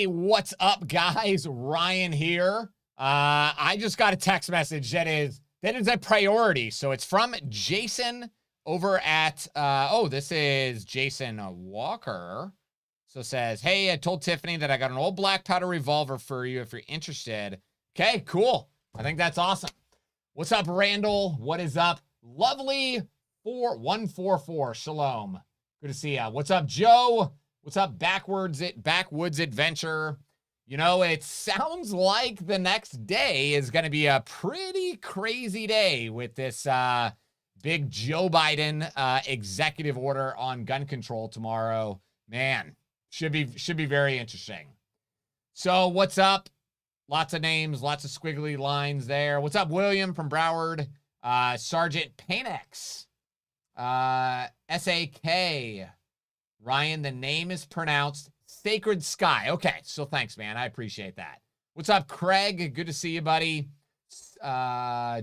Hey, what's up, guys? Ryan here. I just got a text message that is a priority. So it's from Jason over at this is Jason Walker. So it says, hey, I told Tiffany that I got an old black powder revolver for you if you're interested. Okay, cool. I think that's awesome. What's up, Randall? What is up? Lovely 4144. Shalom. Good to see ya. What's up, Joe? What's up, Backwoods Adventure? You know, it sounds like the next day is going to be a pretty crazy day with this big Joe Biden executive order on gun control tomorrow. Man, should be very interesting. So what's up? Lots of names, lots of squiggly lines there. What's up, William from Broward? Sergeant Paynex. SAK. Ryan, the name is pronounced Sacred Sky. Okay, so thanks, man. I appreciate that. What's up, Craig? Good to see you, buddy.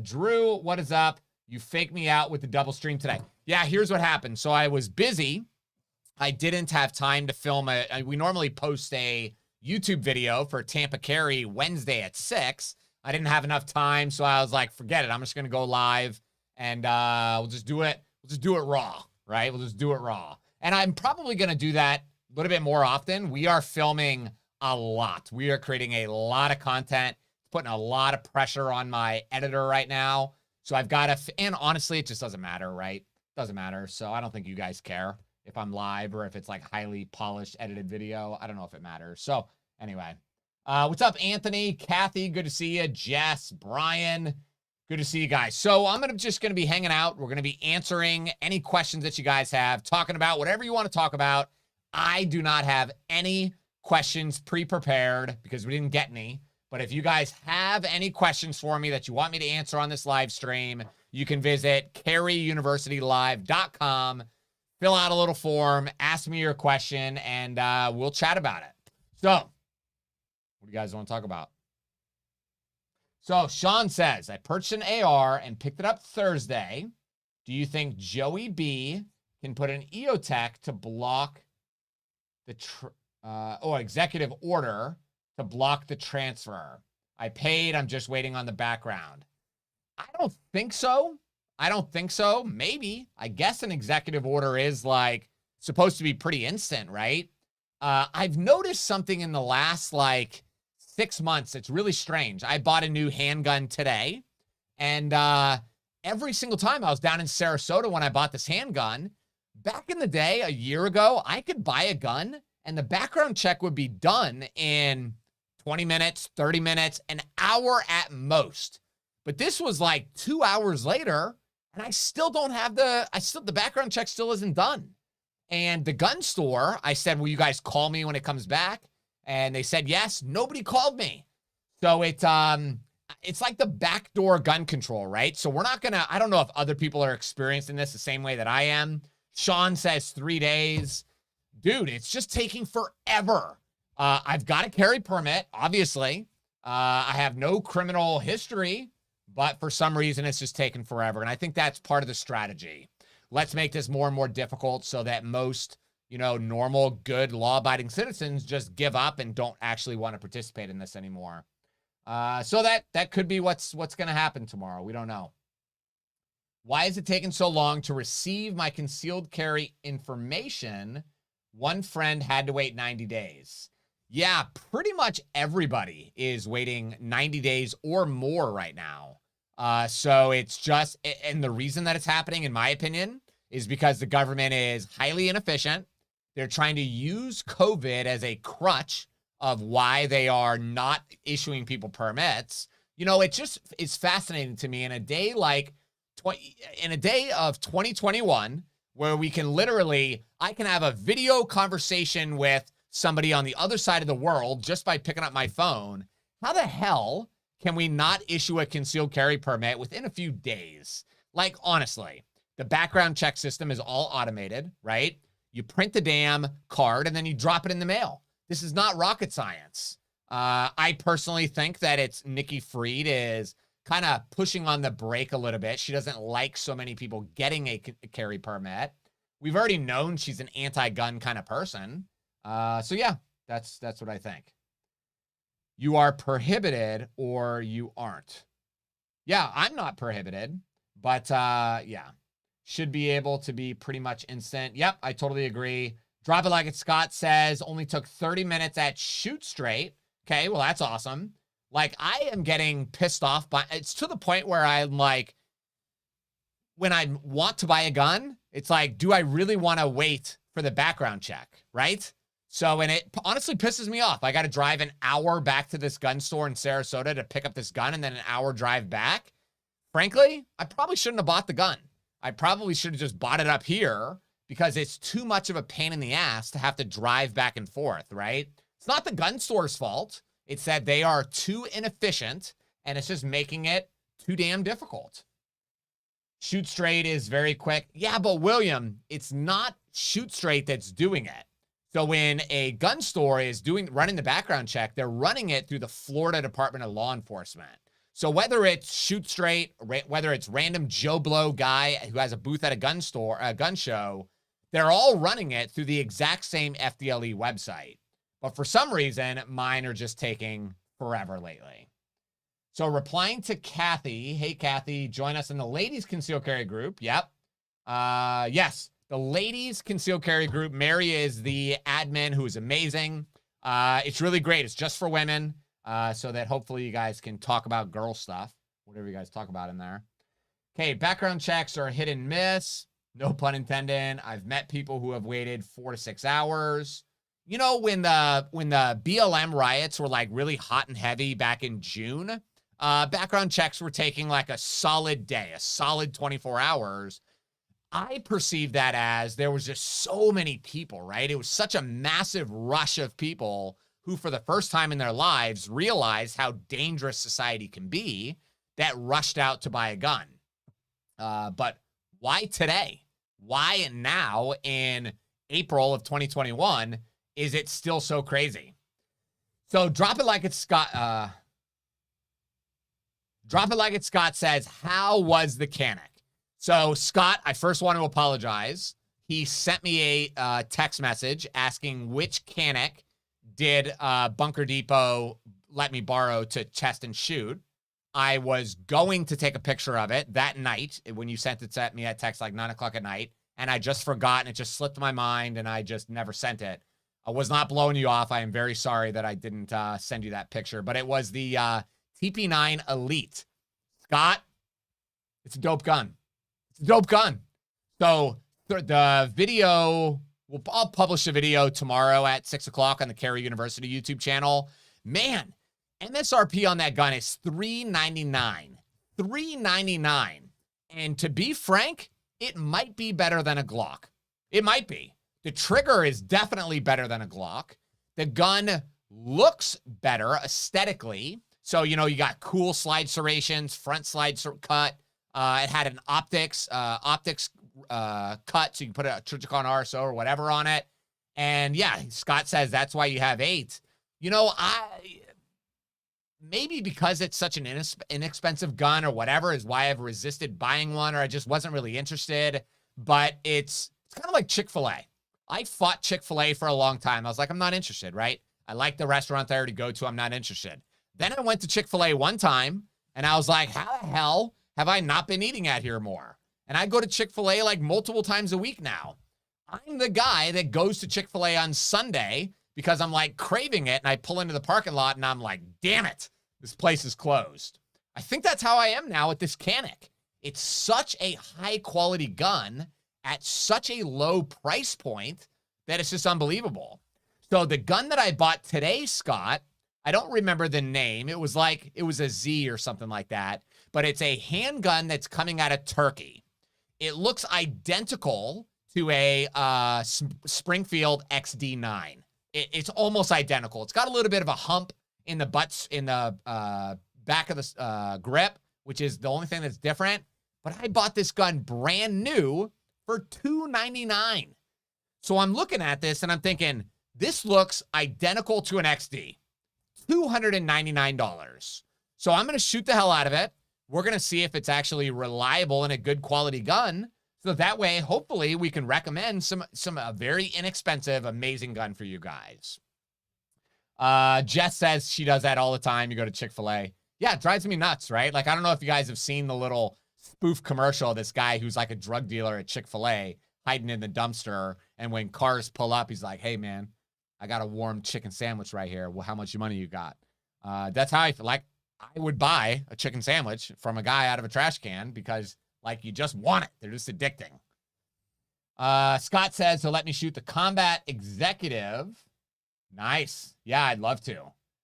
Drew, what is up? You faked me out with the double stream today. Yeah, here's what happened. So I was busy. I didn't have time to film we normally post a YouTube video for Tampa Carry Wednesday at 6. I didn't have enough time, so I was like, forget it. I'm just going to go live, and we'll just do it. We'll just do it raw, right? We'll just do it raw. And I'm probably going to do that a little bit more often. We are filming a lot. We are creating a lot of content, putting a lot of pressure on my editor right now. So I've got to, and honestly, it just doesn't matter, right? Doesn't matter. So I don't think you guys care if I'm live or if it's like highly polished edited video. I don't know if it matters. So anyway, what's up, Anthony, Kathy? Good to see you. Jess, Brian. Good to see you guys. So I'm just going to be hanging out. We're going to be answering any questions that you guys have, talking about whatever you want to talk about. I do not have any questions pre-prepared because we didn't get any. But if you guys have any questions for me that you want me to answer on this live stream, you can visit carryuniversitylive.com, fill out a little form, ask me your question, and we'll chat about it. So what do you guys want to talk about? So Sean says, I purchased an AR and picked it up Thursday. Do you think Joey B can put an EOTech to block the executive order to block the transfer? I paid. I'm just waiting on the background. I don't think so. Maybe. I guess an executive order is like supposed to be pretty instant, right? I've noticed something in the last 6 months. It's really strange. I bought a new handgun today, and every single time I was down in Sarasota when I bought this handgun, back in the day, a year ago, I could buy a gun and the background check would be done in 20 minutes, 30 minutes, an hour at most. But this was like 2 hours later, and I still don't have the background check still isn't done. And the gun store, I said, will you guys call me when it comes back? And they said, yes. Nobody called me. So it's like the backdoor gun control, right? So we're not going to, I don't know if other people are experiencing this the same way that I am. Sean says 3 days. Dude, it's just taking forever. I've got a carry permit, obviously. I have no criminal history, but for some reason it's just taking forever. And I think that's part of the strategy. Let's make this more and more difficult so that most normal, good, law-abiding citizens just give up and don't actually want to participate in this anymore. So that could be what's going to happen tomorrow. We don't know. Why is it taking so long to receive my concealed carry information? One friend had to wait 90 days. Yeah, pretty much everybody is waiting 90 days or more right now. So it's just, and the reason that it's happening, in my opinion, is because the government is highly inefficient. They're trying to use COVID as a crutch of why they are not issuing people permits. It just is fascinating to me in a day of 2021, where we can I can have a video conversation with somebody on the other side of the world just by picking up my phone. How the hell can we not issue a concealed carry permit within a few days? Like, honestly, the background check system is all automated, right? You print the damn card and then you drop it in the mail. This is not rocket science. I personally think that it's Nikki Fried is kind of pushing on the brake a little bit. She doesn't like so many people getting a carry permit. We've already known she's an anti-gun kind of person. So yeah, that's what I think. You are prohibited or you aren't. Yeah, I'm not prohibited, but yeah, should be able to be pretty much instant. Yep, I totally agree. Drop It Like It's Scott says only took 30 minutes at Shoot Straight. Okay, well, that's awesome. Like, I am getting pissed off by, it's to the point where I'm like, when I want to buy a gun, it's like, do I really want to wait for the background check, right? So, and it honestly pisses me off. I got to drive an hour back to this gun store in Sarasota to pick up this gun and then an hour drive back. Frankly, I probably shouldn't have bought the gun. I probably should have just bought it up here because it's too much of a pain in the ass to have to drive back and forth, right? It's not the gun store's fault. It's that they are too inefficient and it's just making it too damn difficult. Shoot Straight is very quick. Yeah, but William, it's not Shoot Straight that's doing it. So when a gun store is running the background check, they're running it through the Florida Department of Law Enforcement. So whether it's Shoot Straight, whether it's random Joe Blow guy who has a booth at a gun store, a gun show, they're all running it through the exact same FDLE website. But for some reason, mine are just taking forever lately. So replying to Kathy, hey, Kathy, join us in the ladies concealed carry group. Yep. Yes, the ladies concealed carry group. Mary is the admin who is amazing. It's really great. It's just for women so that hopefully you guys can talk about girl stuff, whatever you guys talk about in there. Okay, background checks are hit and miss. No pun intended. I've met people who have waited 4 to 6 hours. You know, when the BLM riots were like really hot and heavy back in June, background checks were taking like a solid day, a solid 24 hours. I perceived that as there was just so many people, right? It was such a massive rush of people who for the first time in their lives realized how dangerous society can be that rushed out to buy a gun. But why today? Why now in April of 2021 is it still so crazy? So Drop It Like It's Scott. Drop It Like It's Scott says, how was the Canic? So Scott, I first want to apologize. He sent me a text message asking which Canic did Bunker Depot let me borrow to test and shoot. I was going to take a picture of it that night when you sent it to me at text like 9 o'clock at night, and I just forgot and it just slipped my mind and I just never sent it. I was not blowing you off. I am very sorry that I didn't send you that picture, but it was the TP9 Elite. Scott, it's a dope gun. It's a dope gun. So the video, I'll publish a video tomorrow at 6 o'clock on the Carry University YouTube channel. Man, MSRP on that gun is $399. $399. And to be frank, it might be better than a Glock. It might be. The trigger is definitely better than a Glock. The gun looks better aesthetically. So, you know, you got cool slide serrations, front slide cut. It had an optics cut, so you can put a Trijicon RSO or whatever on it. And yeah, Scott says that's why you have 8. You know, maybe because it's such an inexpensive gun or whatever is why I've resisted buying one, or I just wasn't really interested. But it's kind of like Chick-fil-A. I fought Chick-fil-A for a long time. I was like, I'm not interested, right? I like the restaurant I already go to. I'm not interested. Then I went to Chick-fil-A one time, and I was like, how the hell have I not been eating at here more? And I go to Chick-fil-A like multiple times a week now. I'm the guy that goes to Chick-fil-A on Sunday because I'm like craving it, and I pull into the parking lot, and I'm like, damn it, this place is closed. I think that's how I am now with this Canic. It's such a high-quality gun at such a low price point that it's just unbelievable. So the gun that I bought today, Scott, I don't remember the name. It was a Z or something like that, but it's a handgun that's coming out of Turkey. It looks identical to a Springfield XD9. It's almost identical. It's got a little bit of a hump in the back of the grip, which is the only thing that's different. But I bought this gun brand new for $299. So I'm looking at this and I'm thinking, this looks identical to an XD. $299. So I'm going to shoot the hell out of it. We're going to see if it's actually reliable and a good quality gun. So that way, hopefully, we can recommend some very inexpensive, amazing gun for you guys. Jess says she does that all the time. You go to Chick-fil-A. Yeah, it drives me nuts, right? Like, I don't know if you guys have seen the little spoof commercial of this guy who's like a drug dealer at Chick-fil-A hiding in the dumpster. And when cars pull up, he's like, hey, man, I got a warm chicken sandwich right here. Well, how much money you got? That's how I feel. Like, I would buy a chicken sandwich from a guy out of a trash can because, like, you just want it. They're just addicting. Scott says, so let me shoot the combat executive. Nice. Yeah, I'd love to.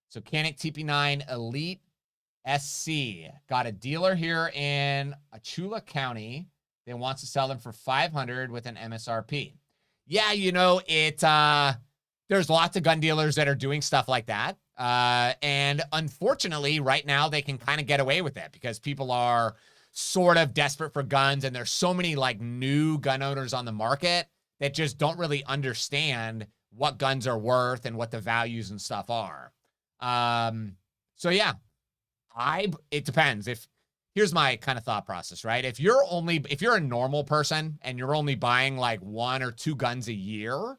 So Canik TP9 Elite SC. Got a dealer here in Achula County that wants to sell them for $500 with an MSRP. Yeah, you know, there's lots of gun dealers that are doing stuff like that. And unfortunately, right now, they can kind of get away with it because people are sort of desperate for guns. And there's so many like new gun owners on the market that just don't really understand what guns are worth and what the values and stuff are. So yeah, it depends. Here's my kind of thought process, right? If you're a normal person and you're only buying like 1 or 2 guns a year,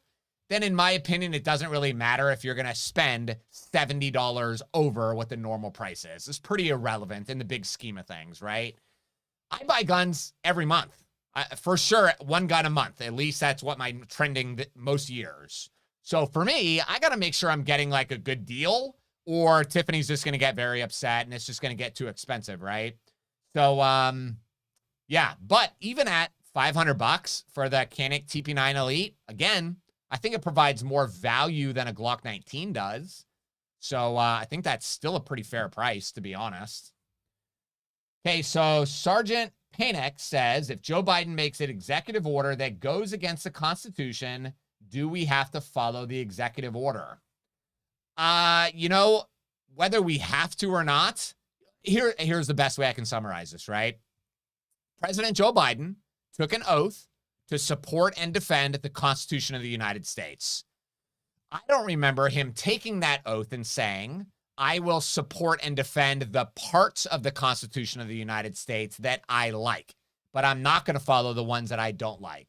then in my opinion, it doesn't really matter if you're going to spend $70 over what the normal price is. It's pretty irrelevant in the big scheme of things, right? I buy guns every month. For sure, 1 gun a month. At least that's what my trending most years. So for me, I got to make sure I'm getting like a good deal or Tiffany's just going to get very upset and it's just going to get too expensive, right? So, yeah, but even at $500 for the Canik TP9 Elite, again, I think it provides more value than a Glock 19 does. So I think that's still a pretty fair price, to be honest. Okay, so Sergeant Panek says, if Joe Biden makes an executive order that goes against the Constitution, do we have to follow the executive order? You know, whether we have to or not, here's the best way I can summarize this, right? President Joe Biden took an oath to support and defend the Constitution of the United States. I don't remember him taking that oath and saying, I will support and defend the parts of the Constitution of the United States that I like, but I'm not going to follow the ones that I don't like.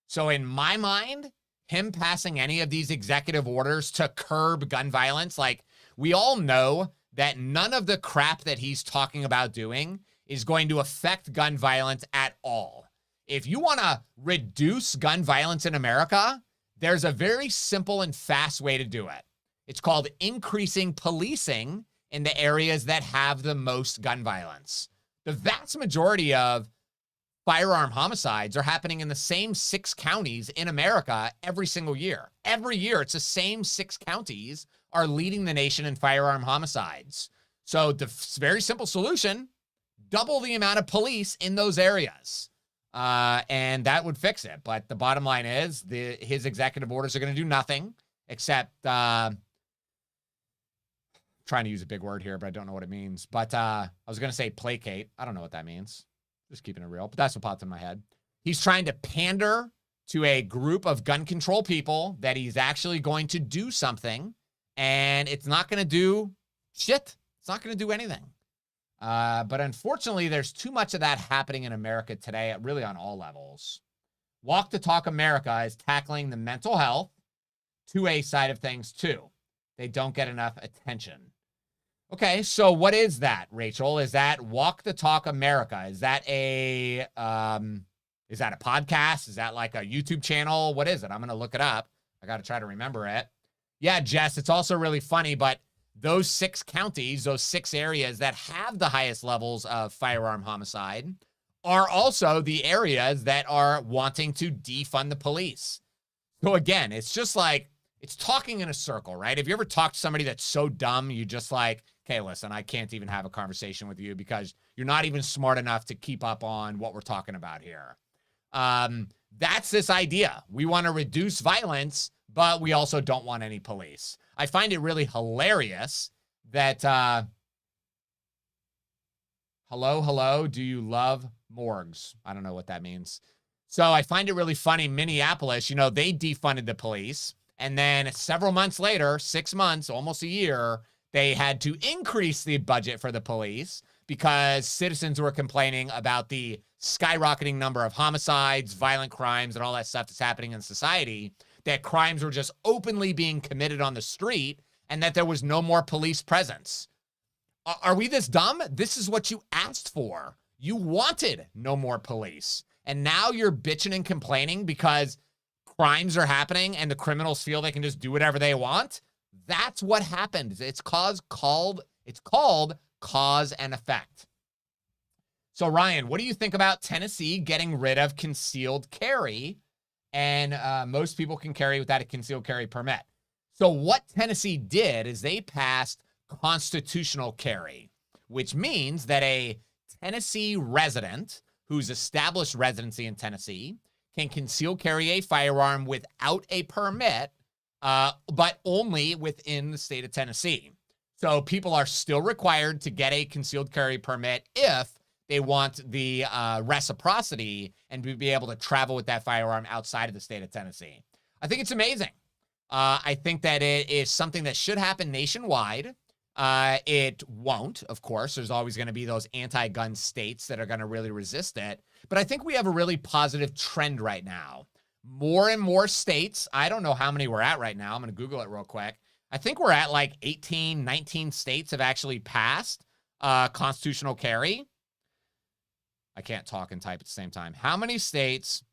So in my mind, him passing any of these executive orders to curb gun violence, like, we all know that none of the crap that he's talking about doing is going to affect gun violence at all. If you want to reduce gun violence in America, there's a very simple and fast way to do it. It's called increasing policing in the areas that have the most gun violence. The vast majority of firearm homicides are happening in the same 6 counties in America every single year. Every year, it's the same 6 counties are leading the nation in firearm homicides. So the very simple solution, double the amount of police in those areas. And that would fix it. But the bottom line is his executive orders are going to do nothing except, trying to use a big word here, but I don't know what it means. But I was going to say placate. I don't know what that means. Just keeping it real, but that's what popped in my head. He's trying to pander to a group of gun control people that he's actually going to do something, and it's not going to do shit. It's not going to do anything. But unfortunately, there's too much of that happening in America today, really on all levels. Walk the Talk America is tackling the mental health 2A side of things too. They don't get enough attention. Okay, so what is that, Rachel? Is that Walk the Talk America? Is that a podcast? Is that like a YouTube channel? What is it? I'm going to look it up. I got to try to remember it. Yeah, Jess, it's also really funny, but those 6 counties, those 6 areas that have the highest levels of firearm homicide are also the areas that are wanting to defund the police. So again, it's just like, it's talking in a circle, right? Have you ever talked to somebody that's so dumb, you just like, okay, listen, I can't even have a conversation with you because you're not even smart enough to keep up on what we're talking about here. That's this idea. We want to reduce violence, but we also don't want any police. I find it really hilarious that, hello, do you love morgues? I don't know what that means. So I find it really funny, Minneapolis, you know, they defunded the police. And then several months later, 6 months, almost a year, they had to increase the budget for the police because citizens were complaining about the skyrocketing number of homicides, violent crimes, and all that stuff that's happening in society, that crimes were just openly being committed on the street, and that there was no more police presence. Are we this dumb? This is what you asked for. You wanted no more police. And now you're bitching and complaining because crimes are happening and the criminals feel they can just do whatever they want. That's what happened. It's called cause and effect. So Ryan, what do you think about Tennessee getting rid of concealed carry? And most people can carry without a concealed carry permit. So what Tennessee did is they passed constitutional carry, which means that a Tennessee resident who's established residency in Tennessee can conceal carry a firearm without a permit, but only within the state of Tennessee. So people are still required to get a concealed carry permit if they want the reciprocity and to be able to travel with that firearm outside of the state of Tennessee. I think it's amazing. I think that it is something that should happen nationwide. It won't, of course. There's always going to be those anti-gun states that are going to really resist it. But I think we have a really positive trend right now. More and more states, I don't know how many we're at right now. I'm going to Google it real quick. I think we're at like 18, 19 states have actually passed constitutional carry. I can't talk and type at the same time. How many states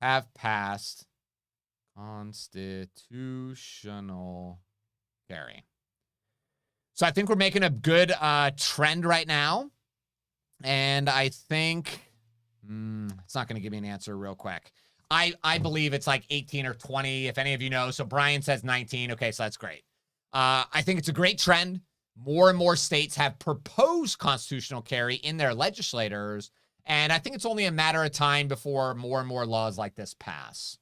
have passed constitutional carry? So I think we're making a good trend right now. And I think it's not going to give me an answer real quick. I believe it's like 18 or 20, if any of you know. So Brian says 19. Okay, so that's great. I think it's a great trend. More and more states have proposed constitutional carry in their legislators. And I think it's only a matter of time before more and more laws like this pass.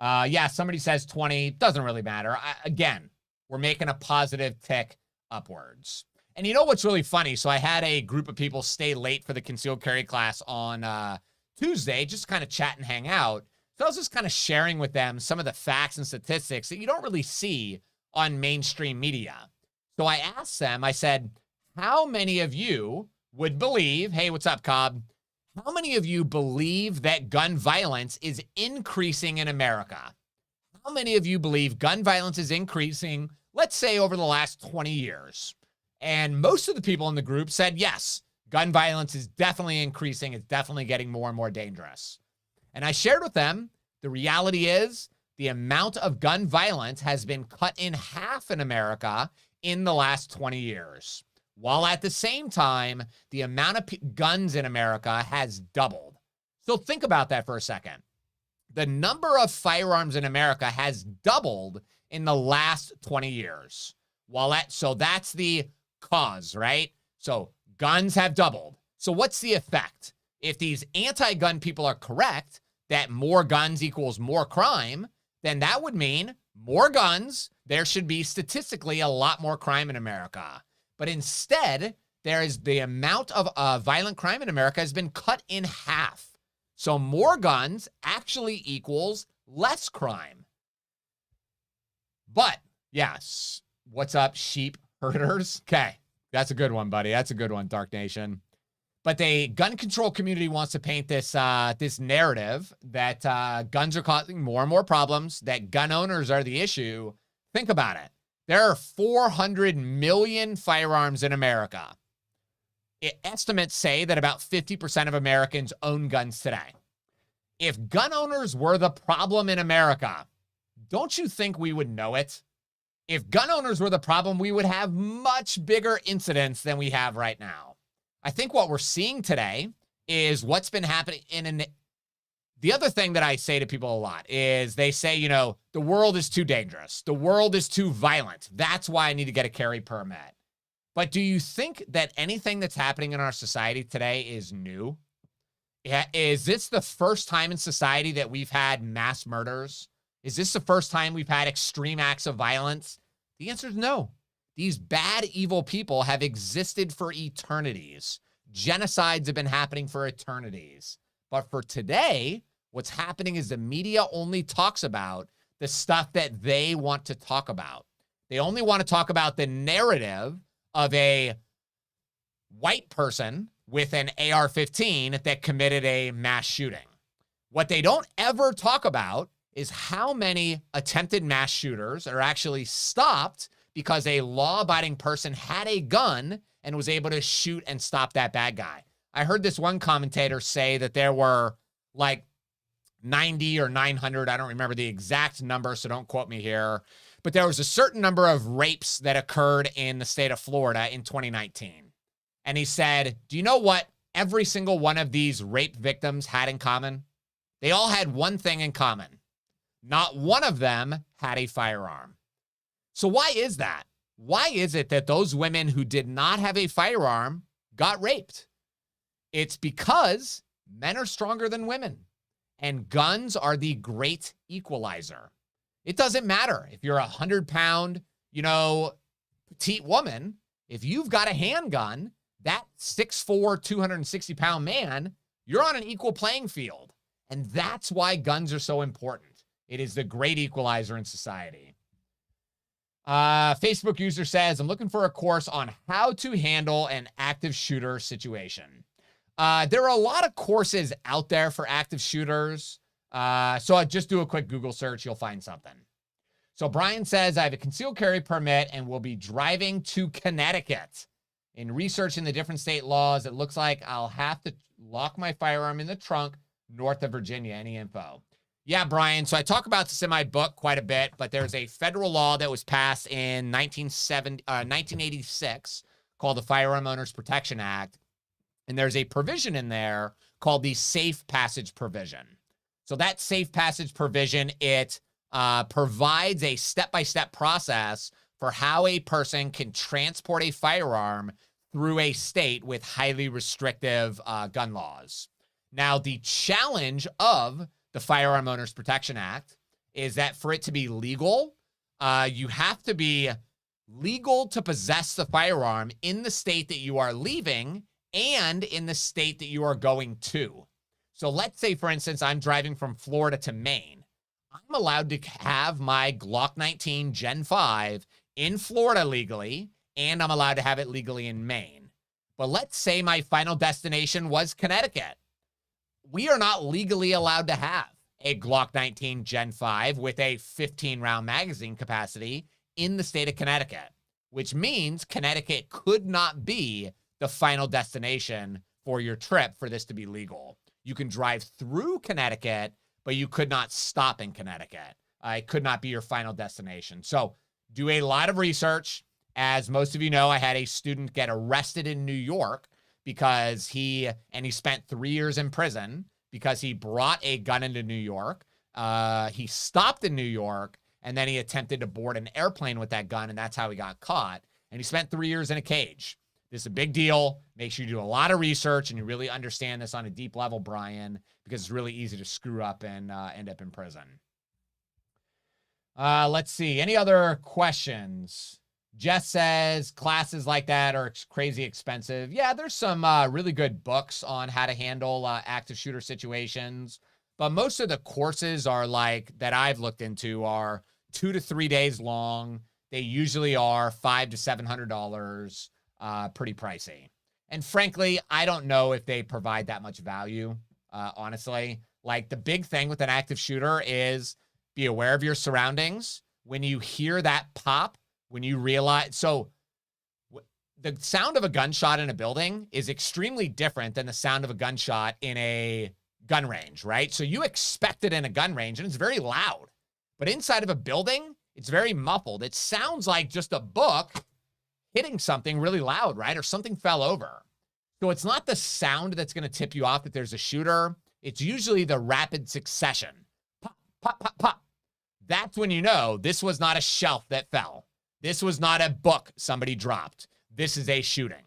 Yeah, somebody says 20. Doesn't really matter. Again, we're making a positive tick upwards. And you know what's really funny? So I had a group of people stay late for the concealed carry class on Tuesday, just kind of chat and hang out. So I was just kind of sharing with them some of the facts and statistics that you don't really see on mainstream media. So I asked them, I said, how many of you would believe, hey, what's up, Cobb? How many of you believe that gun violence is increasing in America? How many of you believe gun violence is increasing, let's say, over the last 20 years? And most of the people in the group said, yes, gun violence is definitely increasing. It's definitely getting more and more dangerous. And I shared with them, the reality is the amount of gun violence has been cut in half in America in the last 20 years. While at the same time, the amount of guns in America has doubled. So think about that for a second. The number of firearms in America has doubled in the last 20 years. So that's the cause, right? So guns have doubled. So what's the effect? If these anti-gun people are correct, that more guns equals more crime, then that would mean more guns. There should be statistically a lot more crime in America. But instead, there is the amount of violent crime in America has been cut in half. So more guns actually equals less crime. But yes, what's up, sheep herders? Okay, that's a good one, buddy. That's a good one, Dark Nation. But the gun control community wants to paint this this narrative that guns are causing more and more problems, that gun owners are the issue. Think about it. There are 400 million firearms in America. Estimates say that about 50% of Americans own guns today. If gun owners were the problem in America, don't you think we would know it? If gun owners were the problem, we would have much bigger incidents than we have right now. I think what we're seeing today is what's been happening the other thing that I say to people a lot is they say, you know, the world is too dangerous. The world is too violent. That's why I need to get a carry permit. But do you think that anything that's happening in our society today is new? Is this the first time in society that we've had mass murders? Is this the first time we've had extreme acts of violence? The answer is no. These bad, evil people have existed for eternities. Genocides have been happening for eternities. But for today, what's happening is the media only talks about the stuff that they want to talk about. They only want to talk about the narrative of a white person with an AR-15 that committed a mass shooting. What they don't ever talk about is how many attempted mass shooters are actually stopped because a law-abiding person had a gun and was able to shoot and stop that bad guy. I heard this one commentator say that there were like 90 or 900, I don't remember the exact number, so don't quote me here, but there was a certain number of rapes that occurred in the state of Florida in 2019. And he said, do you know what every single one of these rape victims had in common? They all had one thing in common. Not one of them had a firearm. So why is that? Why is it that those women who did not have a firearm got raped? It's because men are stronger than women, and guns are the great equalizer. It doesn't matter if you're a 100-pound, petite woman. If you've got a handgun, that 6'4", 260-pound man, you're on an equal playing field. And that's why guns are so important. It is the great equalizer in society. Facebook user says, I'm looking for a course on how to handle an active shooter situation. There are a lot of courses out there for active shooters. So I just do a quick Google search. You'll find something. So Brian says, I have a concealed carry permit and will be driving to Connecticut. In researching the different state laws, it looks like I'll have to lock my firearm in the trunk north of Virginia. Any info? Yeah, Brian. So I talk about this in my book quite a bit, but there's a federal law that was passed in 1986 called the Firearm Owners Protection Act. And there's a provision in there called the Safe Passage Provision. So that Safe Passage Provision, it provides a step-by-step process for how a person can transport a firearm through a state with highly restrictive gun laws. Now, the challenge of the Firearm Owners Protection Act is that for it to be legal, you have to be legal to possess the firearm in the state that you are leaving and in the state that you are going to. So let's say, for instance, I'm driving from Florida to Maine. I'm allowed to have my Glock 19 Gen 5 in Florida legally, and I'm allowed to have it legally in Maine. But let's say my final destination was Connecticut. We are not legally allowed to have a Glock 19 Gen 5 with a 15-round magazine capacity in the state of Connecticut, which means Connecticut could not be the final destination for your trip for this to be legal. You can drive through Connecticut, but you could not stop in Connecticut. It could not be your final destination. So do a lot of research. As most of you know, I had a student get arrested in New York because he spent 3 years in prison because he brought a gun into New York. He stopped in New York, and then he attempted to board an airplane with that gun, and that's how he got caught. And he spent 3 years in a cage. This is a big deal. Make sure you do a lot of research and you really understand this on a deep level, Brian, because it's really easy to screw up and end up in prison. Let's see. Any other questions? Jess says classes like that are crazy expensive. Yeah, there's some really good books on how to handle active shooter situations, but most of the courses are that I've looked into are 2 to 3 days long. They usually are $500 to $700. Pretty pricey. And frankly, I don't know if they provide that much value, honestly. The big thing with an active shooter is be aware of your surroundings. When you hear that pop, when you realize, so the sound of a gunshot in a building is extremely different than the sound of a gunshot in a gun range, right? So you expect it in a gun range and it's very loud, but inside of a building, it's very muffled. It sounds like just a book hitting something really loud, right? Or something fell over. So it's not the sound that's going to tip you off that there's a shooter. It's usually the rapid succession. Pop, pop, pop, pop. That's when you know this was not a shelf that fell. This was not a book somebody dropped. This is a shooting.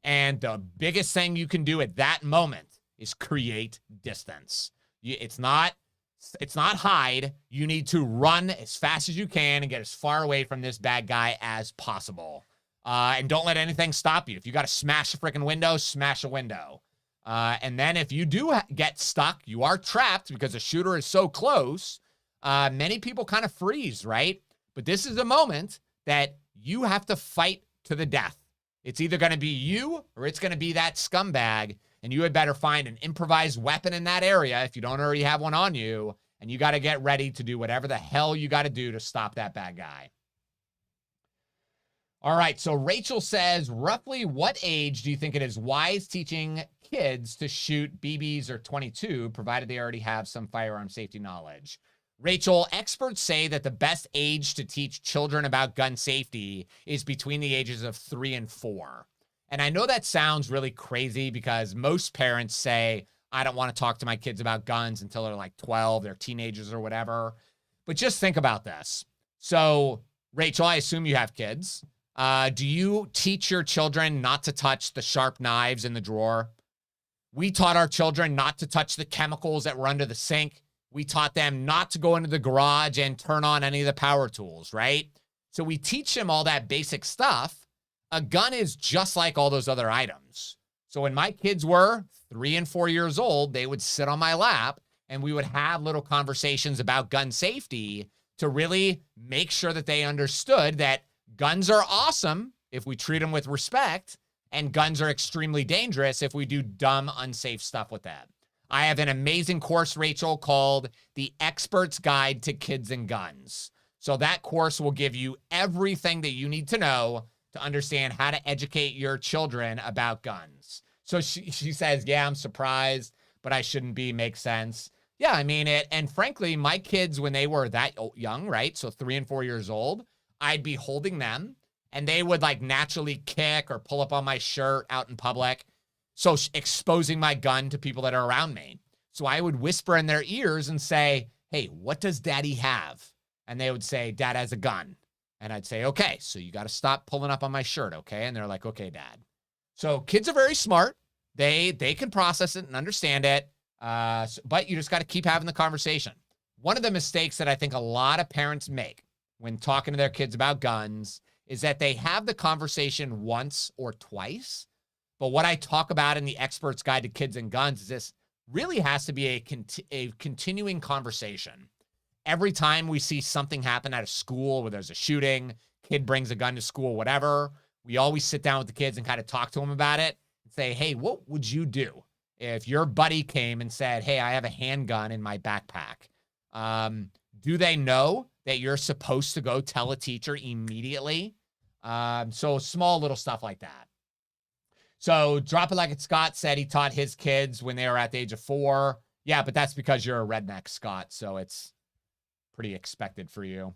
And the biggest thing you can do at that moment is create distance. It's not hide. You need to run as fast as you can and get as far away from this bad guy as possible. And don't let anything stop you. If you got to smash a freaking window, smash a window. And then if you do get stuck, you are trapped because the shooter is so close. Many people kind of freeze, right? But this is a moment that you have to fight to the death. It's either going to be you or it's going to be that scumbag. And you had better find an improvised weapon in that area if you don't already have one on you. And you got to get ready to do whatever the hell you got to do to stop that bad guy. All right, so Rachel says, roughly what age do you think it is wise teaching kids to shoot BBs or 22, provided they already have some firearm safety knowledge? Rachel, experts say that the best age to teach children about gun safety is between the ages of 3 and 4. And I know that sounds really crazy because most parents say, I don't want to talk to my kids about guns until they're like 12, they're teenagers or whatever. But just think about this. So, Rachel, I assume you have kids. Do you teach your children not to touch the sharp knives in the drawer? We taught our children not to touch the chemicals that were under the sink. We taught them not to go into the garage and turn on any of the power tools, right? So we teach them all that basic stuff. A gun is just like all those other items. So when my kids were 3 and 4 years old, they would sit on my lap and we would have little conversations about gun safety to really make sure that they understood that guns are awesome if we treat them with respect, and guns are extremely dangerous if we do dumb, unsafe stuff with that. I have an amazing course, Rachel, called The Expert's Guide to Kids and Guns. So that course will give you everything that you need to know to understand how to educate your children about guns. So she says, yeah, I'm surprised, but I shouldn't be, makes sense. Yeah, I mean it. And frankly, my kids, when they were that young, right? So 3 and 4 years old, I'd be holding them and they would like naturally kick or pull up on my shirt out in public. So exposing my gun to people that are around me. So I would whisper in their ears and say, hey, what does daddy have? And they would say, dad has a gun. And I'd say, okay, so you got to stop pulling up on my shirt, okay? And they're like, okay, dad. So kids are very smart. They can process it and understand it. But you just got to keep having the conversation. One of the mistakes that I think a lot of parents make when talking to their kids about guns is that they have the conversation once or twice. But what I talk about in the Expert's Guide to Kids and Guns is this really has to be a continuing conversation. Every time we see something happen at a school where there's a shooting, kid brings a gun to school, whatever, we always sit down with the kids and kind of talk to them about it and say, hey, what would you do if your buddy came and said, hey, I have a handgun in my backpack? Do they know that you're supposed to go tell a teacher immediately? So small little stuff like that. So Drop It Like It's Scott said he taught his kids when they were at the age of 4. Yeah, but that's because you're a redneck, Scott. So it's pretty expected for you.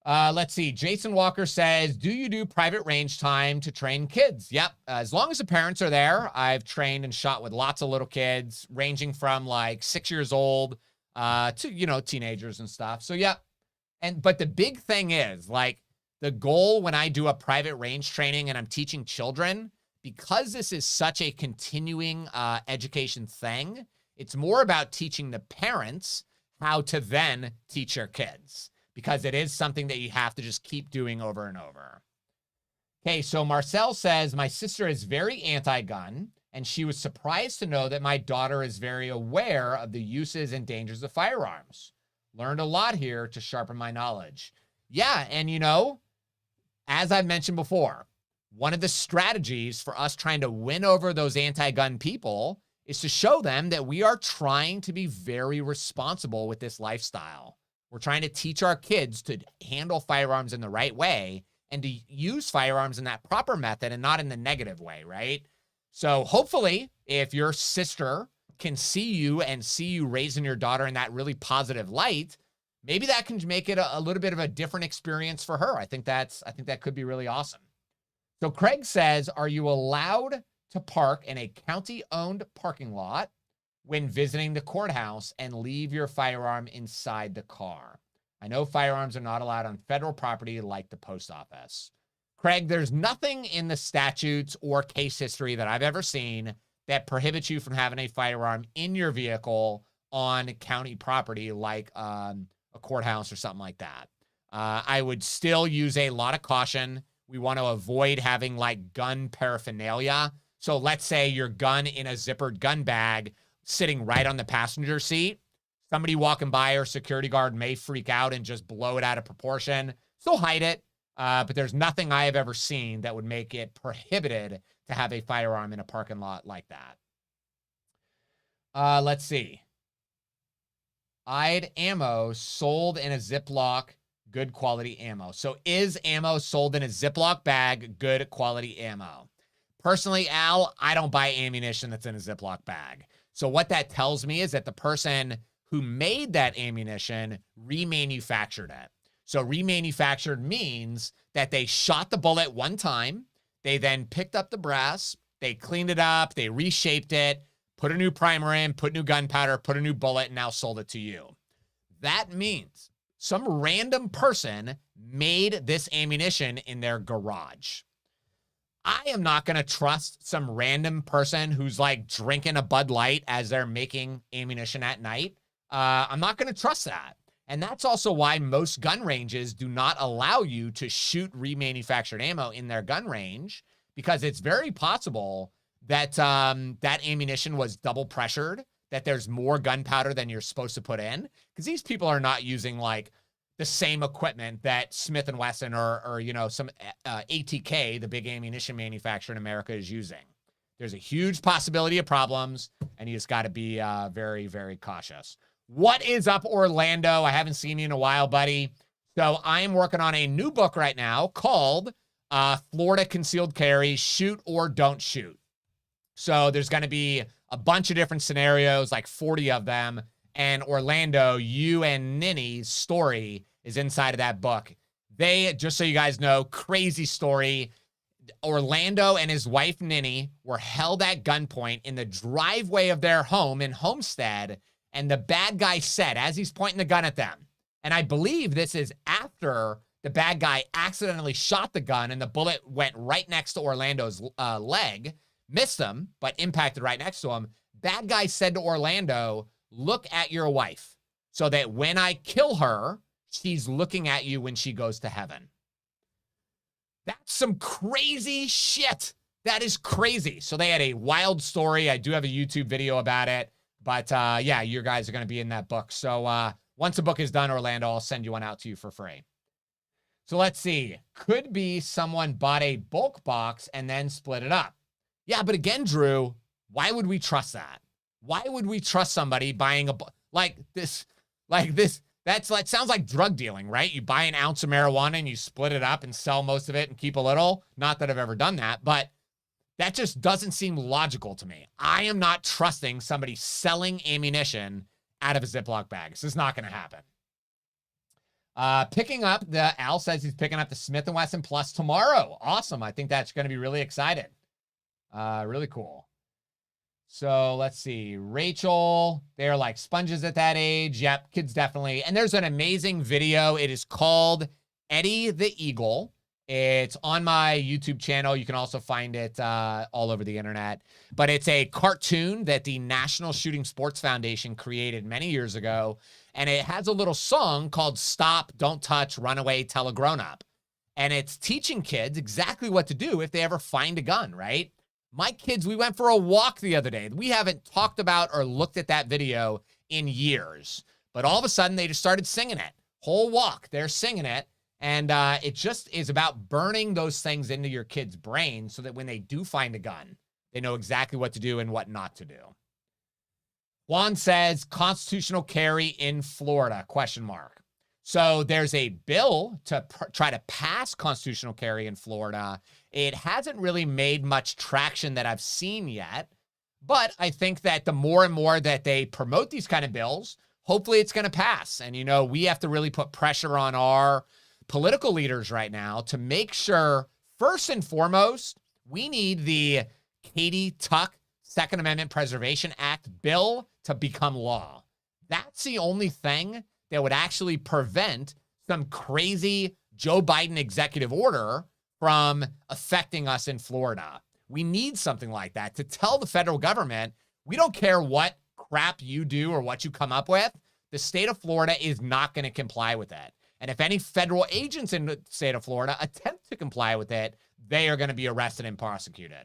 Let's see. Jason Walker says, do you do private range time to train kids? Yep. As long as the parents are there, I've trained and shot with lots of little kids ranging from like 6 years old to, teenagers and stuff. So, yeah. But the big thing is like the goal when I do a private range training and I'm teaching children, because this is such a continuing education thing, it's more about teaching the parents how to then teach your kids, because it is something that you have to just keep doing over and over. Okay, so Marcel says, my sister is very anti-gun, and she was surprised to know that my daughter is very aware of the uses and dangers of firearms. Learned a lot here to sharpen my knowledge. Yeah, and as I've mentioned before, one of the strategies for us trying to win over those anti-gun people is to show them that we are trying to be very responsible with this lifestyle. We're trying to teach our kids to handle firearms in the right way and to use firearms in that proper method and not in the negative way, right? So hopefully, if your sister can see you and see you raising your daughter in that really positive light, maybe that can make it a little bit of a different experience for her. I think that could be really awesome. So Craig says, are you allowed to park in a county-owned parking lot when visiting the courthouse and leave your firearm inside the car? I know firearms are not allowed on federal property like the post office. Craig, there's nothing in the statutes or case history that I've ever seen that prohibits you from having a firearm in your vehicle on county property like a courthouse or something like that. I would still use a lot of caution. We want to avoid having like gun paraphernalia. So let's say your gun in a zippered gun bag sitting right on the passenger seat. Somebody walking by or security guard may freak out and just blow it out of proportion. So hide it. But there's nothing I have ever seen that would make it prohibited to have a firearm in a parking lot like that. Let's see. I'd ammo sold in a Ziploc good quality ammo. So is ammo sold in a Ziploc bag good quality ammo? Personally, Al, I don't buy ammunition that's in a Ziploc bag. So what that tells me is that the person who made that ammunition remanufactured it. So remanufactured means that they shot the bullet one time, they then picked up the brass, they cleaned it up, they reshaped it, put a new primer in, put new gunpowder, put a new bullet, and now sold it to you. That means some random person made this ammunition in their garage. I am not going to trust some random person who's like drinking a Bud Light as they're making ammunition at night. I'm not going to trust that. And that's also why most gun ranges do not allow you to shoot remanufactured ammo in their gun range, because it's very possible that that ammunition was double pressured, that there's more gunpowder than you're supposed to put in, because these people are not using like the same equipment that Smith & Wesson or you know, some ATK, the big ammunition manufacturer in America, is using. There's a huge possibility of problems, and you just got to be very, very cautious. What is up, Orlando? I haven't seen you in a while, buddy. So I am working on a new book right now called Florida Concealed Carry, Shoot or Don't Shoot. So there's going to be a bunch of different scenarios, like 40 of them. And Orlando, you and Ninny's story is inside of that book. They, just so you guys know, crazy story. Orlando and his wife, Ninny, were held at gunpoint in the driveway of their home in Homestead. And the bad guy said, as he's pointing the gun at them, and I believe this is after the bad guy accidentally shot the gun and the bullet went right next to Orlando's leg, missed him, but impacted right next to him. Bad guy said to Orlando, look at your wife so that when I kill her, she's looking at you when she goes to heaven. That's some crazy shit. That is crazy. So they had a wild story. I do have a YouTube video about it. But yeah, you guys are going to be in that book. So once the book is done, Orlando, I'll send you one out to you for free. So let's see. Could be someone bought a bulk box and then split it up. Yeah, but again, Drew, why would we trust that? Why would we trust somebody buying like this? That sounds like drug dealing, right? You buy an ounce of marijuana and you split it up and sell most of it and keep a little. Not that I've ever done that, but that just doesn't seem logical to me. I am not trusting somebody selling ammunition out of a Ziploc bag. This is not going to happen. Picking up Al says he's picking up the Smith & Wesson Plus tomorrow. Awesome. I think that's going to be really exciting. Really cool. So let's see. Rachel, they're like sponges at that age. Yep, kids definitely. And there's an amazing video. It is called Eddie the Eagle. It's on my YouTube channel. You can also find it all over the internet. But it's a cartoon that the National Shooting Sports Foundation created many years ago. And it has a little song called Stop, Don't Touch, Run Away, Tell a Grown-Up. And it's teaching kids exactly what to do if they ever find a gun, right? My kids, we went for a walk the other day. We haven't talked about or looked at that video in years. But all of a sudden, they just started singing it. Whole walk, they're singing it. And it just is about burning those things into your kid's brain so that when they do find a gun, they know exactly what to do and what not to do. Juan says, constitutional carry in Florida, ? So there's a bill to try to pass constitutional carry in Florida. It hasn't really made much traction that I've seen yet. But I think that the more and more that they promote these kind of bills, hopefully it's going to pass. And, you know, we have to really put pressure on our political leaders right now to make sure, first and foremost, we need the Katie Tuck Second Amendment Preservation Act bill to become law. That's the only thing that would actually prevent some crazy Joe Biden executive order from affecting us in Florida. We need something like that to tell the federal government, we don't care what crap you do or what you come up with, the state of Florida is not going to comply with it. And if any federal agents in the state of Florida attempt to comply with it, they are going to be arrested and prosecuted.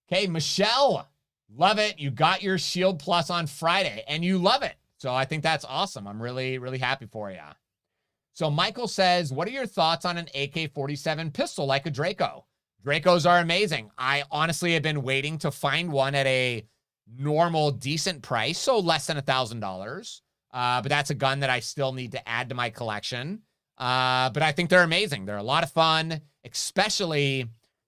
Okay, Michelle, love it. You got your Shield Plus on Friday, and you love it. So I think that's awesome. I'm really, really happy for you. So Michael says, what are your thoughts on an AK-47 pistol like a Draco? Dracos are amazing. I honestly have been waiting to find one at a normal, decent price, so less than $1,000. but that's a gun that I still need to add to my collection. But I think they're amazing. They're a lot of fun, especially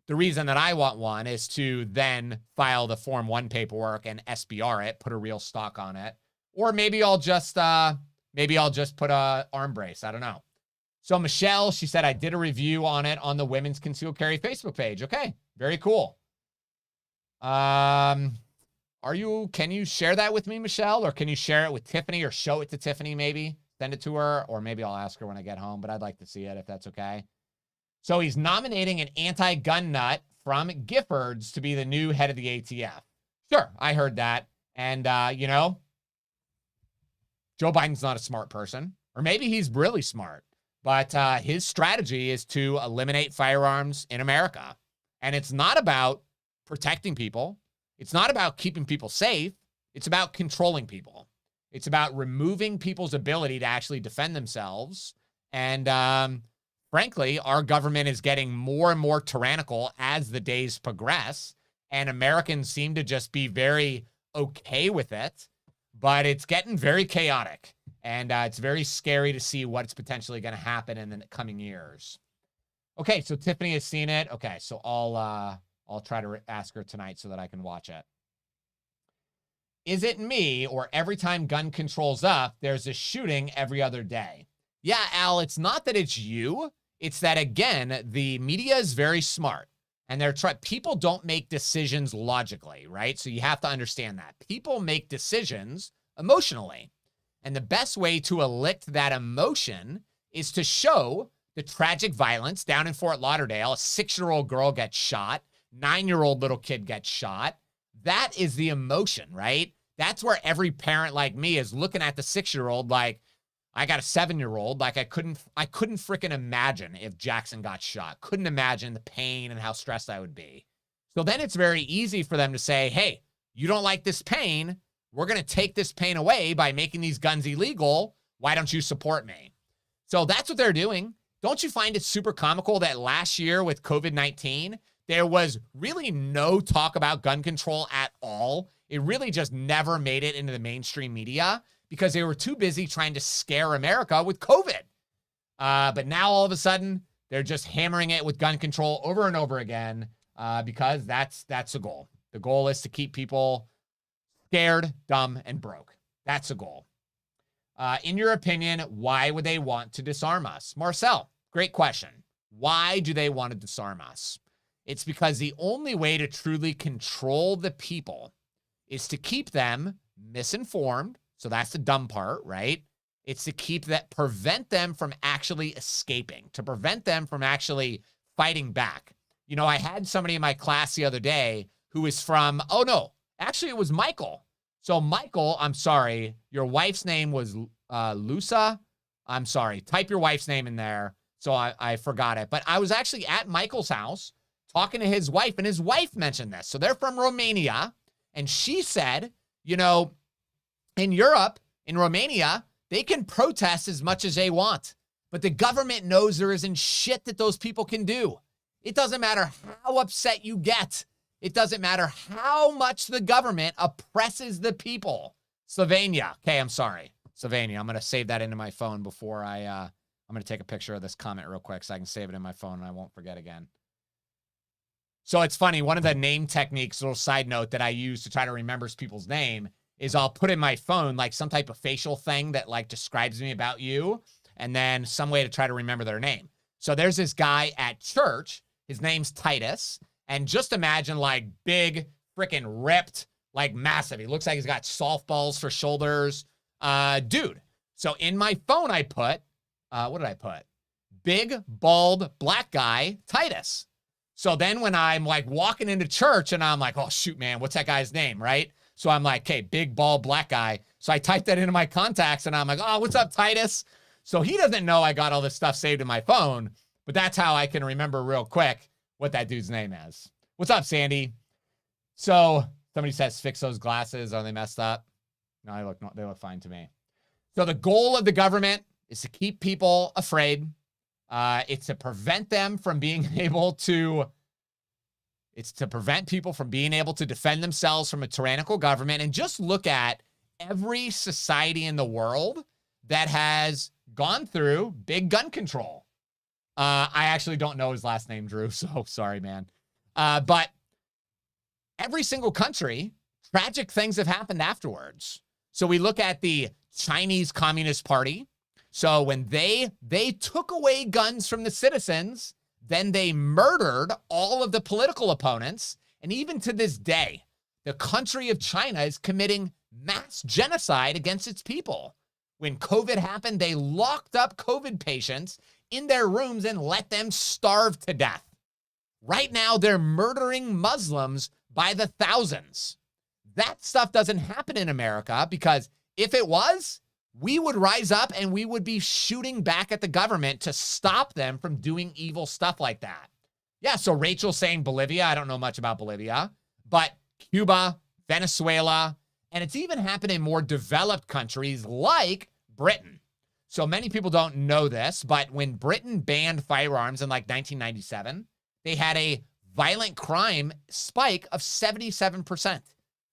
the reason that I want one is to then file the Form 1 paperwork and SBR it, put a real stock on it. Or maybe I'll just put a arm brace. I don't know. So Michelle, she said, I did a review on it on the Women's Concealed Carry Facebook page. Okay, very cool. Can you share that with me, Michelle? Or can you share it with Tiffany or show it to Tiffany maybe? Send it to her, or maybe I'll ask her when I get home, but I'd like to see it if that's okay. So he's nominating an anti-gun nut from Giffords to be the new head of the ATF. Sure, I heard that. And, you know, Joe Biden's not a smart person, or maybe he's really smart, but his strategy is to eliminate firearms in America. And it's not about protecting people. It's not about keeping people safe. It's about controlling people. It's about removing people's ability to actually defend themselves. And frankly, our government is getting more and more tyrannical as the days progress. And Americans seem to just be very okay with it. But it's getting very chaotic. And it's very scary to see what's potentially going to happen in the coming years. Okay, so Tiffany has seen it. Okay, so I'll try to ask her tonight so that I can watch it. Is it me, or every time gun control's up, there's a shooting every other day? Yeah, Al, it's not that it's you. It's that, again, the media is very smart. And people don't make decisions logically, right? So you have to understand that. People make decisions emotionally. And the best way to elicit that emotion is to show the tragic violence down in Fort Lauderdale. A 6-year-old girl gets shot. 9-year-old little kid gets shot. That is the emotion, right? That's where every parent like me is looking at the 6-year-old like, I got a 7-year-old. Like I couldn't freaking imagine if Jackson got shot. Couldn't imagine the pain and how stressed I would be. So then it's very easy for them to say, hey, you don't like this pain. We're going to take this pain away by making these guns illegal. Why don't you support me? So that's what they're doing. Don't you find it super comical that last year with COVID-19, there was really no talk about gun control at all? It really just never made it into the mainstream media because they were too busy trying to scare America with COVID. But now all of a sudden, they're just hammering it with gun control over and over again because that's the goal. The goal is to keep people scared, dumb, and broke. That's the goal. In your opinion, why would they want to disarm us? Marcel, great question. Why do they want to disarm us? It's because the only way to truly control the people is to keep them misinformed. So that's the dumb part, right? It's to prevent them from actually escaping, to prevent them from actually fighting back. You know, I had somebody in my class the other day who is from, oh no, actually it was Michael. So Michael, I'm sorry, your wife's name was Lusa. I'm sorry, type your wife's name in there. So I forgot it. But I was actually at Michael's house talking to his wife, and his wife mentioned this. So they're from Romania, and she said, you know, in Europe, in Romania, they can protest as much as they want, but the government knows there isn't shit that those people can do. It doesn't matter how upset you get. It doesn't matter how much the government oppresses the people. Slovenia. Okay, I'm sorry. Slovenia. I'm going to save that into my phone before I'm going to take a picture of this comment real quick so I can save it in my phone and I won't forget again. So it's funny. One of the name techniques, little side note that I use to try to remember people's name is I'll put in my phone like some type of facial thing that like describes me about you and then some way to try to remember their name. So there's this guy at church. His name's Titus. And just imagine like big, freaking ripped, like massive. He looks like he's got softballs for shoulders. Dude. So in my phone I put, what did I put? Big, bald, black guy, Titus. So then when I'm like walking into church and I'm like, oh shoot, man, what's that guy's name, right? So I'm like, okay, big, bald, black guy. So I typed that into my contacts and I'm like, oh, what's up, Titus? So he doesn't know I got all this stuff saved in my phone, but that's how I can remember real quick what that dude's name is. What's up, Sandy? So somebody says, fix those glasses. Are they messed up? No, they look fine to me. So the goal of the government is to keep people afraid. It's to prevent them from being able to, it's to prevent people from being able to defend themselves from a tyrannical government. And just look at every society in the world that has gone through big gun control. I actually don't know his last name, Drew, so sorry, man. But every single country, tragic things have happened afterwards. So we look at the Chinese Communist Party. So when they took away guns from the citizens, then they murdered all of the political opponents. And even to this day, the country of China is committing mass genocide against its people. When COVID happened, they locked up COVID patients in their rooms and let them starve to death. Right now, they're murdering Muslims by the thousands. That stuff doesn't happen in America because if it was, we would rise up and we would be shooting back at the government to stop them from doing evil stuff like that. Yeah, so Rachel's saying Bolivia. I don't know much about Bolivia, but Cuba, Venezuela, and it's even happened in more developed countries like Britain. So many people don't know this, but when Britain banned firearms in like 1997, they had a violent crime spike of 77%.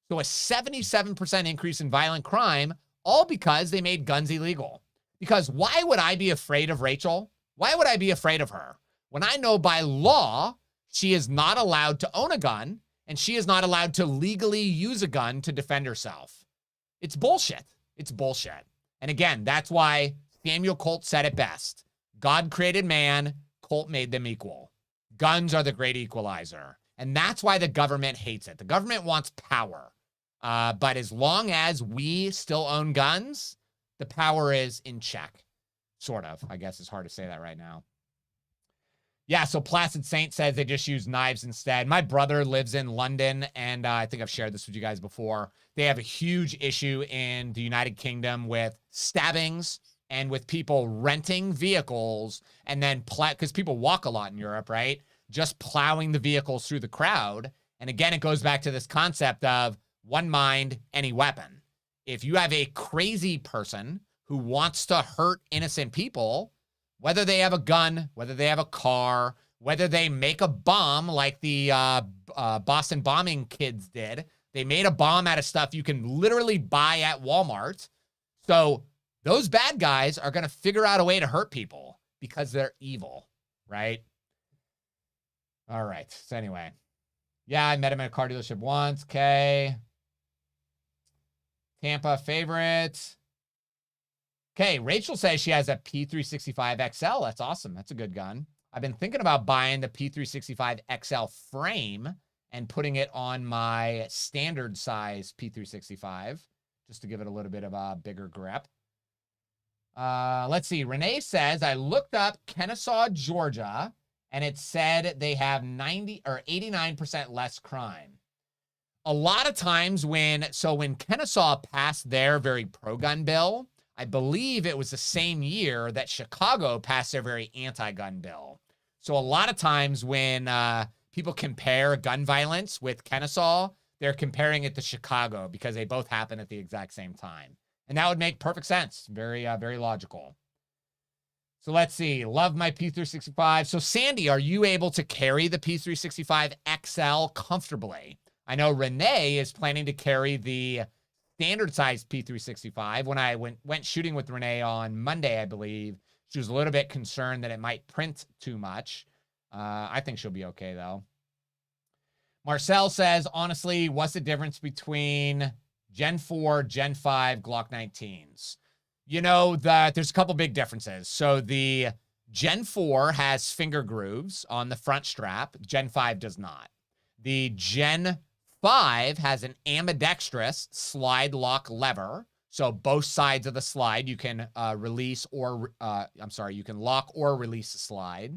So a 77% increase in violent crime, all because they made guns illegal. Because why would I be afraid of Rachel? Why would I be afraid of her? When I know by law, she is not allowed to own a gun and she is not allowed to legally use a gun to defend herself. It's bullshit. It's bullshit. And again, that's why Samuel Colt said it best. God created man, Colt made them equal. Guns are the great equalizer. And that's why the government hates it. The government wants power. But as long as we still own guns, the power is in check. Sort of. I guess it's hard to say that right now. Yeah, so Placid Saint says they just use knives instead. My brother lives in London, and I think I've shared this with you guys before. They have a huge issue in the United Kingdom with stabbings and with people renting vehicles and then, because people walk a lot in Europe, right? Just plowing the vehicles through the crowd. And again, it goes back to this concept of one mind, any weapon. If you have a crazy person who wants to hurt innocent people, whether they have a gun, whether they have a car, whether they make a bomb like the Boston bombing kids did. They made a bomb out of stuff you can literally buy at Walmart. So those bad guys are going to figure out a way to hurt people because they're evil, right? All right. So anyway, yeah, I met him at a car dealership once. Okay. Tampa favorite. Okay, Rachel says she has a P365 XL. That's awesome. That's a good gun. I've been thinking about buying the P365 XL frame and putting it on my standard size P365 just to give it a little bit of a bigger grip. Let's see. Renee says, I looked up Kennesaw, Georgia, and it said they have 90 or 89% less crime. A lot of times when Kennesaw passed their very pro-gun bill, I believe it was the same year that Chicago passed their very anti-gun bill. So a lot of times when people compare gun violence with Kennesaw, they're comparing it to Chicago because they both happen at the exact same time. And that would make perfect sense. Very, very logical. So let's see. Love my P365. So Sandy, are you able to carry the P365 XL comfortably? I know Renee is planning to carry the standard size P365. When I went shooting with Renee on Monday, I believe, she was a little bit concerned that it might print too much. I think she'll be okay, though. Marcel says, honestly, what's the difference between Gen 4, Gen 5 Glock 19s? You know, there's a couple big differences. So the Gen 4 has finger grooves on the front strap. Gen 5 does not. The Gen 5 has an ambidextrous slide lock lever. So both sides of the slide, you can release or, you can lock or release the slide.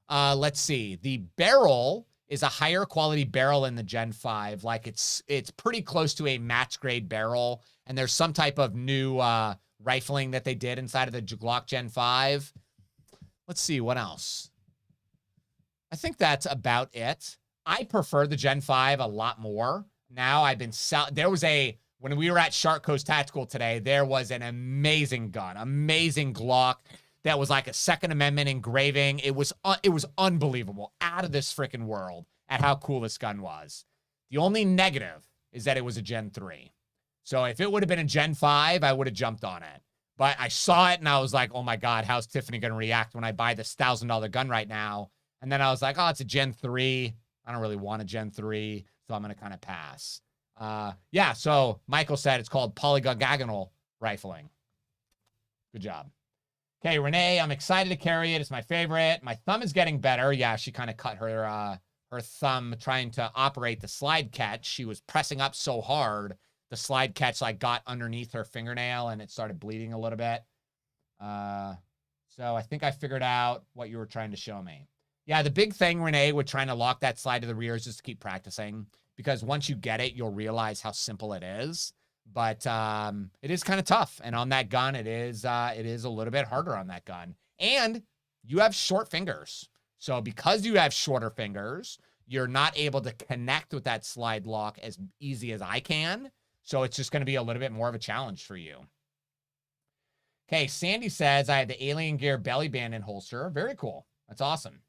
Let's see. The barrel is a higher quality barrel in the Gen 5. Like it's pretty close to a match grade barrel. And there's some type of new rifling that they did inside of the Glock Gen 5. Let's see, what else? I think that's about it. I prefer the Gen 5 a lot more. Now I've been when we were at Shark Coast Tactical today, there was an amazing gun, amazing Glock that was like a Second Amendment engraving. It was unbelievable, out of this freaking world at how cool this gun was. The only negative is that it was a Gen 3. So if it would have been a Gen 5, I would have jumped on it. But I saw it and I was like, oh my God, how's Tiffany going to react when I buy this $1,000 gun right now? And then I was like, oh, it's a Gen 3. I don't really want a Gen 3, so I'm going to kind of pass. Yeah, so Michael said it's called polygonal rifling. Good job. Okay, Renee, I'm excited to carry it. It's my favorite. My thumb is getting better. Yeah, she kind of cut her thumb trying to operate the slide catch. She was pressing up so hard, the slide catch like got underneath her fingernail and it started bleeding a little bit. So I think I figured out what you were trying to show me. Yeah, the big thing, Renee, with trying to lock that slide to the rear is just to keep practicing, because once you get it, you'll realize how simple it is. But it is kind of tough. And on that gun, it is a little bit harder on that gun. And you have short fingers. So because you have shorter fingers, you're not able to connect with that slide lock as easy as I can. So it's just going to be a little bit more of a challenge for you. Okay, Sandy says, I have the Alien Gear belly band and holster. Very cool. That's awesome.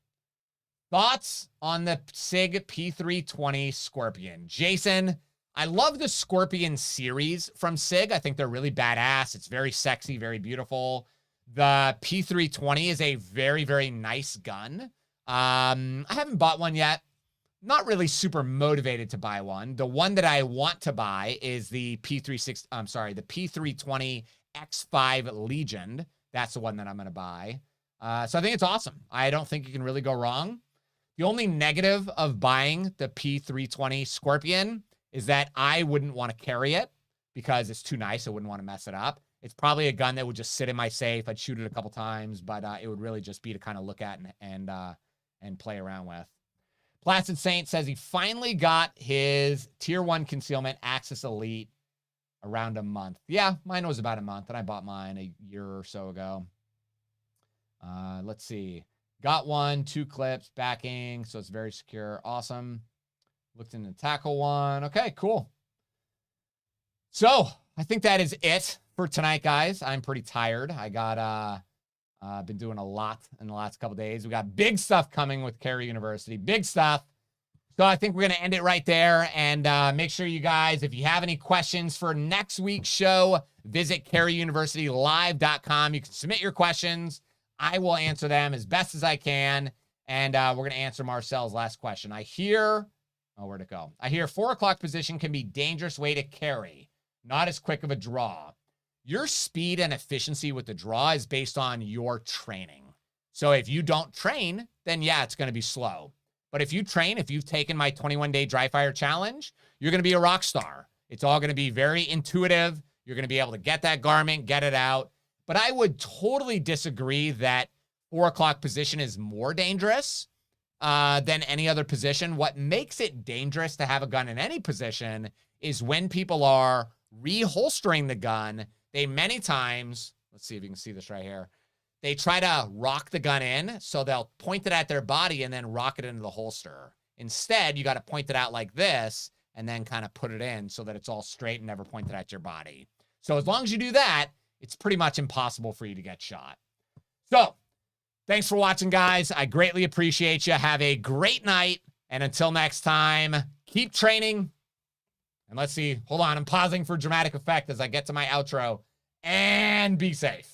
Thoughts on the Sig P320 Scorpion? Jason, I love the Scorpion series from Sig. I think they're really badass. It's very sexy, very beautiful. The P320 is a very, very nice gun. I haven't bought one yet. Not really super motivated to buy one. The one that I want to buy is the P320 X5 Legion. That's the one that I'm going to buy. So I think it's awesome. I don't think you can really go wrong. The only negative of buying the P320 Scorpion is that I wouldn't want to carry it because it's too nice. I wouldn't want to mess it up. It's probably a gun that would just sit in my safe. I'd shoot it a couple times, but it would really just be to kind of look at and play around with. Placid Saint says he finally got his Tier 1 concealment Axis Elite around a month. Yeah, mine was about a month, and I bought mine a year or so ago. Let's see. Got one, 2 clips, backing, so it's very secure. Awesome. Looked in the tackle one. Okay, cool. So I think that is it for tonight, guys. I'm pretty tired. I got been doing a lot in the last couple days. We got big stuff coming with Carry University. Big stuff. So I think we're going to end it right there. And make sure you guys, if you have any questions for next week's show, visit carryuniversitylive.com. You can submit your questions. I will answer them as best as I can. And we're going to answer Marcel's last question. I hear, oh, where'd it go? I hear 4 o'clock position can be dangerous way to carry, not as quick of a draw. Your speed and efficiency with the draw is based on your training. So if you don't train, then yeah, it's going to be slow. But if you train, if you've taken my 21-day dry fire challenge, you're going to be a rock star. It's all going to be very intuitive. You're going to be able to get that garment, get it out. But I would totally disagree that 4 o'clock position is more dangerous than any other position. What makes it dangerous to have a gun in any position is when people are reholstering the gun, they many times, let's see if you can see this right here, they try to rock the gun in, so they'll point it at their body and then rock it into the holster. Instead, you got to point it out like this and then kind of put it in so that it's all straight and never pointed at your body. So as long as you do that, it's pretty much impossible for you to get shot. So thanks for watching, guys. I greatly appreciate you. Have a great night. And until next time, keep training. And let's see. Hold on. I'm pausing for dramatic effect as I get to my outro. And be safe.